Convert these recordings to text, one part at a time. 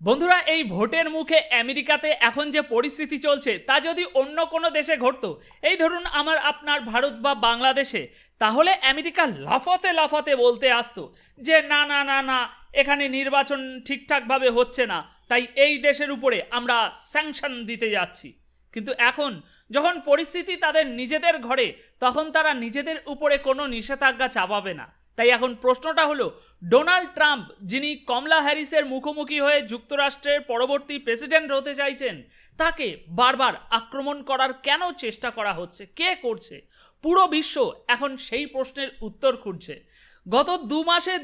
বন্ধুরা, এই ভোটের মুখে আমেরিকাতে এখন যে পরিস্থিতি চলছে তা যদি অন্য কোনো দেশে ঘটতো, এই ধরুন আমার আপনার ভারত বা বাংলাদেশে, তাহলে আমেরিকা লাফাতে লাফাতে বলতে আসতো যে না না না না, এখানে নির্বাচন ঠিকঠাকভাবে হচ্ছে না, তাই এই দেশের উপরে আমরা স্যাংশন দিতে যাচ্ছি। কিন্তু এখন যখন পরিস্থিতি তাদের নিজেদের ঘরে, তখন তারা নিজেদের উপরে কোনো নিষেধাজ্ঞা চাপাবে না। তাই এখন প্রশ্নটা হলো, ডোনাল্ড ট্রাম্প, যিনি কমলা হ্যারিসের মুখোমুখি হয়ে যুক্তরাষ্ট্রের পরবর্তী প্রেসিডেন্ট হতে চাইছেন, তাকে বারবার আক্রমণ করার কেন চেষ্টা করা হচ্ছে, কে করছে? পুরো বিশ্ব এখন সেই প্রশ্নের উত্তর খুঁজছে। গত 2 মাসে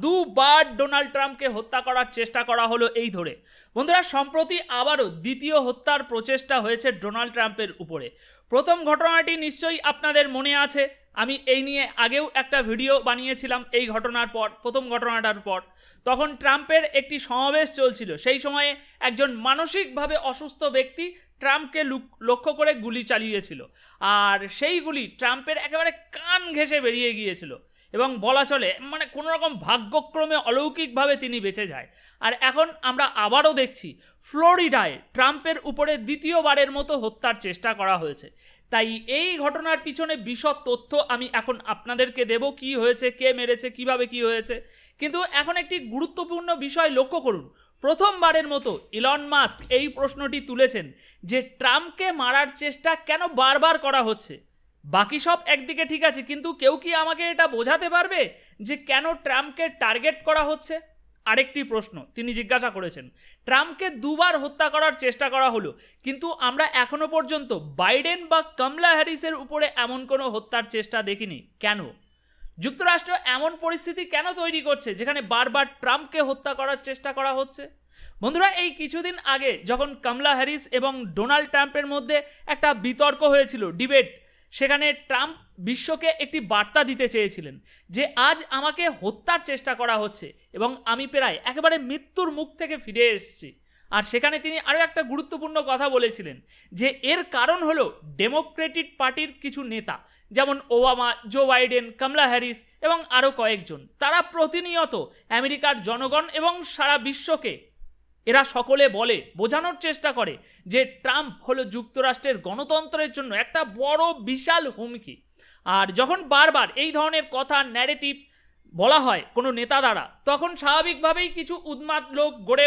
দুবার ডোনাল্ড ট্রাম্পকে হত্যা করার চেষ্টা করা হলো এই ধরে। বন্ধুরা, সম্প্রতি আবারও দ্বিতীয় হত্যার প্রচেষ্টা হয়েছে ডোনাল্ড ট্রাম্পের উপরে। প্রথম ঘটনাটি নিশ্চয়ই আপনাদের মনে আছে, আমি এই নিয়ে আগেও একটা ভিডিও বানিয়েছিলাম এই ঘটনার পর, প্রথম ঘটনাটার পর। তখন ট্রাম্পের একটি সমাবেশ চলছিল, সেই সময়ে একজন মানসিকভাবে অসুস্থ ব্যক্তি ট্রাম্পকে লক্ষ্য করে গুলি চালিয়েছিল, আর সেই গুলি ট্রাম্পের একেবারে কান ঘেঁষে বেরিয়ে গিয়েছিল এবং বলা চলে মানে কোনো রকম ভাগ্যক্রমে অলৌকিকভাবে তিনি বেঁচে যায়। আর এখন আমরা আবারও দেখছি ফ্লোরিডায় ট্রাম্পের উপরে দ্বিতীয়বারের মতো হত্যার চেষ্টা করা হয়েছে। তাই এই ঘটনার পিছনে বিশদ তথ্য আমি এখন আপনাদেরকে দেব, কি হয়েছে, কে মেরেছে, কিভাবে কি হয়েছে। কিন্তু এখন একটি গুরুত্বপূর্ণ বিষয় লক্ষ্য করুন। প্রথমবারের মতো ইলন মাস্ক এই প্রশ্নটি তুলেছেন যে ট্রাম্পকে মারার চেষ্টা কেন বারবার করা হচ্ছে। বাকি সব একদিকে ঠিক আছে, কিন্তু কেউ কি আমাকে এটা বোঝাতে পারবে যে কেন ট্রাম্পকে টার্গেট করা হচ্ছে? আরেকটি প্রশ্ন তিনি জিজ্ঞাসা করেছেন, ট্রাম্পকে 2বার হত্যা করার চেষ্টা করা হলো, কিন্তু আমরা এখনো পর্যন্ত বাইডেন বা কমলা হ্যারিসের উপরে এমন কোনো হত্যার চেষ্টা দেখিনি, কেন? যুক্তরাষ্ট্র এমন পরিস্থিতি কেন তৈরি করছে যেখানে বারবার ট্রাম্পকে হত্যা করার চেষ্টা করা হচ্ছে? বন্ধুরা, এই কিছুদিন আগে যখন কমলা হ্যারিস এবং ডোনাল্ড ট্রাম্পের মধ্যে একটা বিতর্ক হয়েছিল, ডিবেট, সেখানে ট্রাম্প বিশ্বকে একটি বার্তা দিতে চেয়েছিলেন যে আজ আমাকে হত্যার চেষ্টা করা হচ্ছে এবং আমি প্রায় একেবারে মৃত্যুর মুখ থেকে ফিরে এসেছি। আর সেখানে তিনি আরও একটা গুরুত্বপূর্ণ কথা বলেছিলেন যে এর কারণ হলো ডেমোক্রেটিক পার্টির কিছু নেতা, যেমন ওবামা, জো বাইডেন, কমলা হ্যারিস এবং আরও কয়েকজন, তারা প্রতিনিয়ত আমেরিকার জনগণ এবং সারা বিশ্বকে এরা সকলে বলে বোঝানোর চেষ্টা করে যে ট্রাম্প হলো যুক্তরাষ্ট্রের গণতন্ত্রের জন্য একটা বড় বিশাল হুমকি। আর যখন বারবার এই ধরনের কথা, ন্যারেটিভ বলা হয় কোনো নেতা দ্বারা, তখন স্বাভাবিকভাবেই কিছু উন্মাদ লোক গড়ে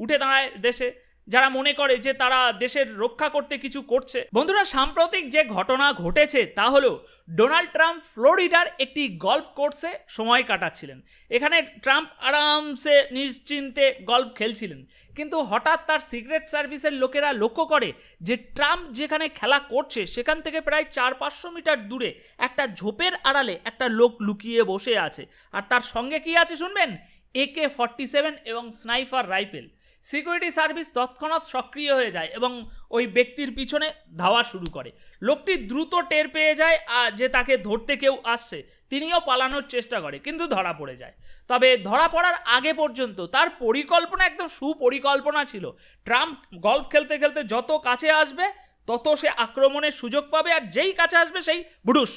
উঠে দাঁড়ায় দেশে, যারা মনে করে যে তারা দেশের রক্ষা করতে কিছু করছে। বন্ধুরা, সাম্প্রতিক যে ঘটনা ঘটেছে তা হলো ডোনাল্ড ট্রাম্প ফ্লোরিডার একটি গল্ফ কোর্সে সময় কাটাচ্ছিলেন। এখানে ট্রাম্প আরামসে নিশ্চিন্তে গল্ফ খেলছিলেন, কিন্তু হঠাৎ তার সিক্রেট সার্ভিসের লোকেরা লক্ষ্য করে যে ট্রাম্প যেখানে খেলা করছে সেখান থেকে প্রায় 400-500 মিটার দূরে একটা ঝোপের আড়ালে একটা লোক লুকিয়ে বসে আছে, আর তার সঙ্গে কি আছে শুনবেন? AK-47 এবং স্নাইপার রাইফেল। সিকিউরিটি সার্ভিস তৎক্ষণাৎ সক্রিয় হয়ে যায় এবং ওই ব্যক্তির পিছনে ধাওয়া শুরু করে। লোকটি দ্রুত টের পেয়ে যায় যে তাকে ধরতে কেউ আসছে, তিনিও পালানোর চেষ্টা করে, কিন্তু ধরা পড়ে যায়। তবে ধরা পড়ার আগে পর্যন্ত তার পরিকল্পনা একদম সুপরিকল্পনা ছিল। ট্রাম্প গল্ফ খেলতে খেলতে যত কাছে আসবে তত সে আক্রমণের সুযোগ পাবে, আর যেই কাছে আসবে সেই বুডুস।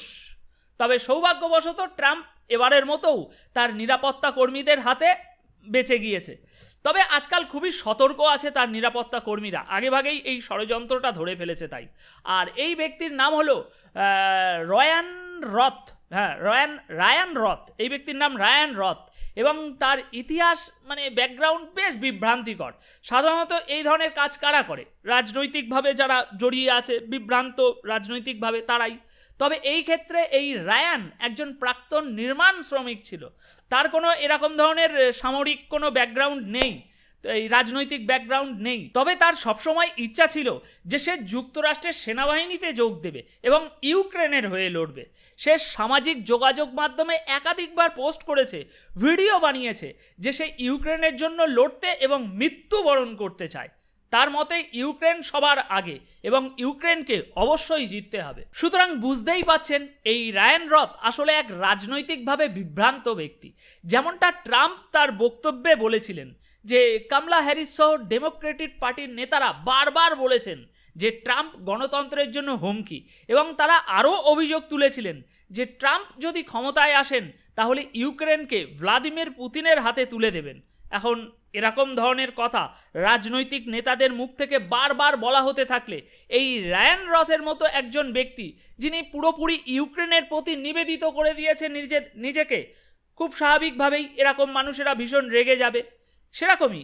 তবে সৌভাগ্যবশত ট্রাম্প এবারের মতোও তার নিরাপত্তা কর্মীদের হাতে বেঁচে গিয়েছে। তবে আজকাল খুবই সতর্ক আছে তার নিরাপত্তা কর্মীরা, আগেভাগেই এই ষড়যন্ত্রটা ধরে ফেলেছে তাই। আর এই ব্যক্তির নাম হলো রায়ান রথ। রায়ান রথ, এই ব্যক্তির নাম রায়ান রথ, এবং তার ইতিহাস মানে ব্যাকগ্রাউন্ড বেশ বিভ্রান্তিকর। সাধারণত এই ধরনের কাজ কারা করে? রাজনৈতিকভাবে যারা জড়িয়ে আছে, বিভ্রান্ত রাজনৈতিকভাবে, তারাই। তবে এই ক্ষেত্রে এই রায়ান একজন প্রাক্তন নির্মাণ শ্রমিক ছিল, তার কোনো এরকম ধরনের সামরিক কোনো ব্যাকগ্রাউন্ড নেই, এই রাজনৈতিক ব্যাকগ্রাউন্ড নেই। তবে তার সবসময় ইচ্ছা ছিল যে সে যুক্তরাষ্ট্রের সেনাবাহিনীতে যোগ দেবে এবং ইউক্রেনের হয়ে লড়বে। সে সামাজিক যোগাযোগ মাধ্যমে একাধিকবার পোস্ট করেছে, ভিডিও বানিয়েছে যে সে ইউক্রেনের জন্য লড়তে এবং মৃত্যুবরণ করতে চায়। তার মতে ইউক্রেন সবার আগে এবং ইউক্রেনকে অবশ্যই জিততে হবে। সুতরাং বুঝতেই পাচ্ছেন এই রায়ান রথ আসলে এক রাজনৈতিকভাবে বিভ্রান্ত ব্যক্তি। যেমনটা ট্রাম্প তার বক্তব্যে বলেছিলেন যে কমলা হ্যারিস সহ ডেমোক্রেটিক পার্টির নেতারা বারবার বলেছেন যে ট্রাম্প গণতন্ত্রের জন্য হুমকি, এবং তারা আরও অভিযোগ তুলেছিলেন যে ট্রাম্প যদি ক্ষমতায় আসেন তাহলে ইউক্রেনকে ভ্লাদিমির পুতিনের হাতে তুলে দেবেন। এখন এরকম ধরনের কথা রাজনৈতিক নেতাদের মুখ থেকে বারবার বলা হতে থাকলে এই রায়ান রথের মতো একজন ব্যক্তি, যিনি পুরোপুরি ইউক্রেনের প্রতি নিবেদিত করে দিয়েছে নিজেকে, খুব স্বাভাবিকভাবেই এরকম মানুষেরা ভীষণ রেগে যাবে। সেরকমই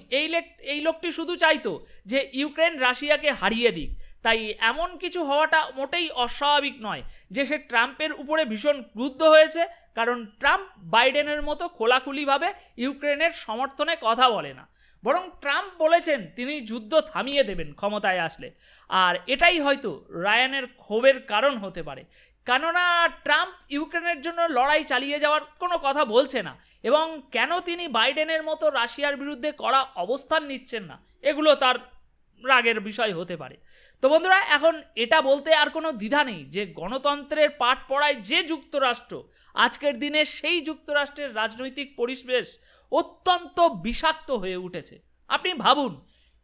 এই লোকটি শুধু চাইতো যে ইউক্রেন রাশিয়াকে হারিয়ে দিক, তাই এমন কিছু হওয়াটা মোটেই অস্বাভাবিক নয় যে সে ট্রাম্পের উপরে ভীষণ ক্রুদ্ধ হয়েছে, কারণ ট্রাম্প বাইডেনের মতো খোলাখুলিভাবে ইউক্রেনের সমর্থনে কথা বলে না, বরং ট্রাম্প বলেছেন তিনি যুদ্ধ থামিয়ে দেবেন ক্ষমতায় আসলে। আর এটাই হয়তো রায়ানের ক্ষোভের কারণ হতে পারে, কেননা ট্রাম্প ইউক্রেনের জন্য লড়াই চালিয়ে যাওয়ার কোনো কথা বলছে না, এবং কেন তিনি বাইডেনের মতো রাশিয়ার বিরুদ্ধে কড়া অবস্থান নিচ্ছেন না, এগুলো তার রাগের বিষয় হতে পারে। তো বন্ধুরা, এখন এটা বলতে আর কোনো দ্বিধা নেই যে গণতন্ত্রের পাঠ পড়ায় যে যুক্তরাষ্ট্র, আজকের দিনে সেই যুক্তরাষ্ট্রের রাজনৈতিক পরিবেশ অত্যন্ত বিষাক্ত হয়ে উঠেছে। আপনি ভাবুন,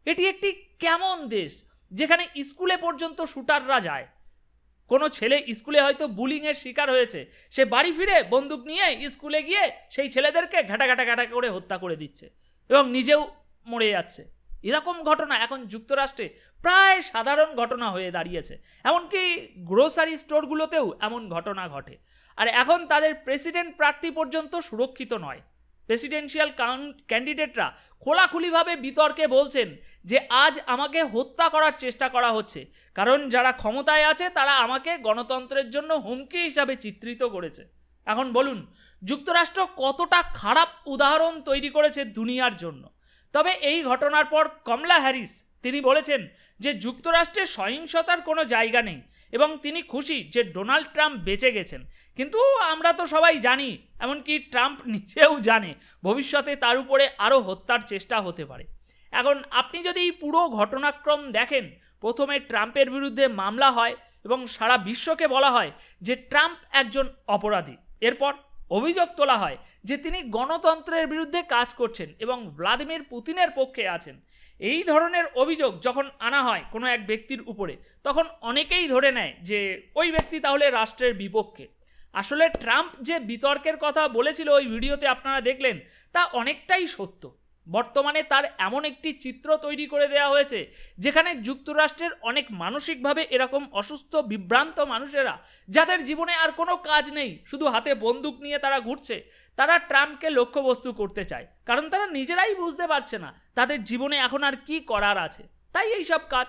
এটি একটি কেমন দেশ যেখানে স্কুলে পর্যন্ত শুটাররা যায়। কোনো ছেলে স্কুলে হয়তো বুলিংয়ের শিকার হয়েছে, সে বাড়ি ফিরে বন্দুক নিয়ে স্কুলে গিয়ে সেই ছেলেদেরকে ঘাটা করে হত্যা করে দিচ্ছে এবং নিজেও মরে যাচ্ছে। এরকম ঘটনা এখন যুক্তরাষ্ট্রে প্রায় সাধারণ ঘটনা হয়ে দাঁড়িয়েছে, এমনকি গ্রোসারি স্টোরগুলোতেও এমন ঘটনা ঘটে। আর এখন তাদের প্রেসিডেন্ট প্রার্থী পর্যন্ত সুরক্ষিত নয়। প্রেসিডেন্সিয়াল ক্যান্ডিডেটরা খোলাখুলিভাবে বিতর্কে বলছেন যে আজ আমাকে হত্যা করার চেষ্টা করা হচ্ছে, কারণ যারা ক্ষমতায় আছে তারা আমাকে গণতন্ত্রের জন্য হুমকি হিসাবে চিত্রিত করেছে। এখন বলুন, যুক্তরাষ্ট্র কতটা খারাপ উদাহরণ তৈরি করেছে দুনিয়ার জন্য। তবে এই ঘটনার পর কমলা হ্যারিস তিনি বলেছেন যে যুক্তরাষ্ট্রে সহিংসতার কোনো জায়গা নেই এবং তিনি খুশি যে ডোনাল্ড ট্রাম্প বেঁচে গেছেন। কিন্তু আমরা তো সবাই জানি, এমনকি ট্রাম্প নিজেও জানে, ভবিষ্যতে তার উপরে আরও হত্যার চেষ্টা হতে পারে। এখন আপনি যদি এই পুরো ঘটনাক্রম দেখেন, প্রথমে ট্রাম্পের বিরুদ্ধে মামলা হয় এবং সারা বিশ্বকে বলা হয় যে ট্রাম্প একজন অপরাধী। এরপর অভিযোগ তোলা হয় যে তিনি গণতন্ত্রের বিরুদ্ধে কাজ করছেন এবং ভ্লাদিমির পুতিনের পক্ষে আছেন। এই ধরনের অভিযোগ যখন আনা হয় কোনো এক ব্যক্তির উপরে, তখন অনেকেই ধরে নেয় যে ওই ব্যক্তি তাহলে রাষ্ট্রের বিপক্ষে। আসলে ট্রাম্প যে বিতর্কের কথা বলেছিল ওই ভিডিওতে আপনারা দেখলেন, তা অনেকটাই সত্য। বর্তমানে তার এমন একটি চিত্র তৈরি করে দেওয়া হয়েছে যেখানে যুক্তরাষ্ট্রের অনেক মানসিকভাবে এরকম অসুস্থ বিভ্রান্ত মানুষেরা, যাদের জীবনে আর কোনো কাজ নেই, শুধু হাতে বন্দুক নিয়ে তারা ঘুরছে, তারা ট্রাম্পকে লক্ষ্যবস্তু করতে চায়, কারণ তারা নিজেরাই বুঝতে পারছে না তাদের জীবনে এখন আর কি করার আছে, তাই এই সব কাজ।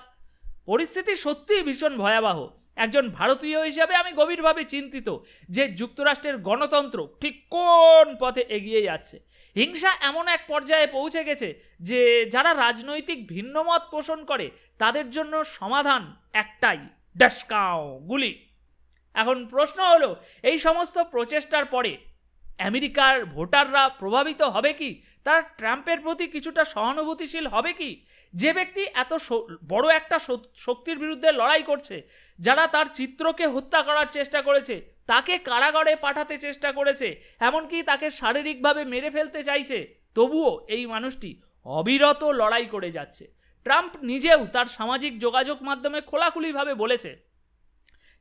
পরিস্থিতি সত্যিই ভীষণ ভয়াবহ। একজন ভারতীয় হিসাবে আমি গভীরভাবে চিন্তিত যে যুক্তরাষ্ট্রের গণতন্ত্র ঠিক কোন পথে এগিয়ে যাচ্ছে। হিংসা এমন এক পর্যায়ে পৌঁছে গেছে যে যারা রাজনৈতিক ভিন্নমত পোষণ করে তাদের জন্য সমাধান একটাই, ডাসকাও, গুলি। এখন প্রশ্ন হলো, এই সমস্ত প্রচেষ্টার পরে আমেরিকার ভোটাররা প্রভাবিত হবে কি? তারা ট্রাম্পের প্রতি কিছুটা সহানুভূতিশীল হবে কি? যে ব্যক্তি এত বড় একটা শক্তির বিরুদ্ধে লড়াই করছে, যারা তার চিত্রকে হত্যা করার চেষ্টা করেছে, তাকে কারাগারে পাঠাতে চেষ্টা করেছে, এমনকি তাকে শারীরিকভাবে মেরে ফেলতে চাইছে, তবুও এই মানুষটি অবিরত লড়াই করে যাচ্ছে। ট্রাম্প নিজেও তার সামাজিক যোগাযোগ মাধ্যমে খোলাখুলিভাবে বলেছে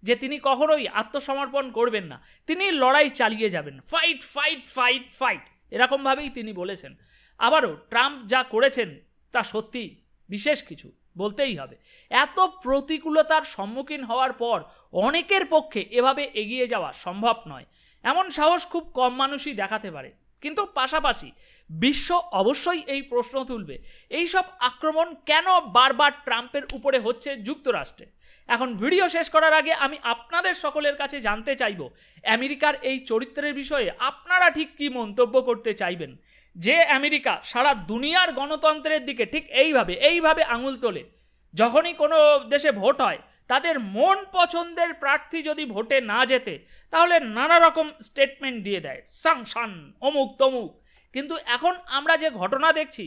যে তিনি কখনোই আত্মসমর্পণ করবেন না, তিনি লড়াই চালিয়ে যাবেন, ফাইট ফাইট ফাইট ফাইট, এরকমভাবেই তিনি বলেছেন। আবারও ট্রাম্প যা করেছেন তা সত্যি বিশেষ কিছু বলতেই হবে। এত প্রতিকূলতার সম্মুখীন হওয়ার পর অনেকের পক্ষে এভাবে এগিয়ে যাওয়া সম্ভব নয়। এমন সাহস খুব কম মানুষই দেখাতে পারে। কিন্তু পাশাপাশি বিশ্ব অবশ্যই এই প্রশ্ন তুলবে, এই সব আক্রমণ কেন বারবার ট্রাম্পের উপরে হচ্ছে যুক্তরাষ্ট্রে। এখন ভিডিও শেষ করার আগে আমি আপনাদের সকলের কাছে জানতে চাইব, আমেরিকার এই চরিত্রের বিষয়ে আপনারা ঠিক কী মন্তব্য করতে চাইবেন। যে আমেরিকা সারা দুনিয়ার গণতন্ত্রের দিকে ঠিক এইভাবে আঙুল তোলে, যখনই কোনো দেশে ভোট হয় তাদের মন পছন্দের প্রার্থী যদি ভোটে না জেতে তাহলে নানা রকম স্টেটমেন্ট দিয়ে দেয়, সাংশন, অমুক তমুক। কিন্তু এখন আমরা যে ঘটনা দেখছি,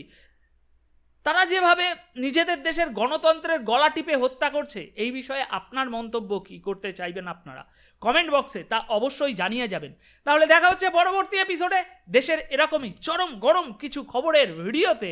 তারা যেভাবে নিজেদের দেশের গণতন্ত্রের গলা টিপে হত্যা করছে, এই বিষয়ে আপনার মন্তব্য কী করতে চাইবেন আপনারা কমেন্ট বক্সে তা অবশ্যই জানিয়ে যাবেন। তাহলে দেখা হচ্ছে পরবর্তী এপিসোডে দেশের এরকমই চরম গরম কিছু খবরের ভিডিওতে।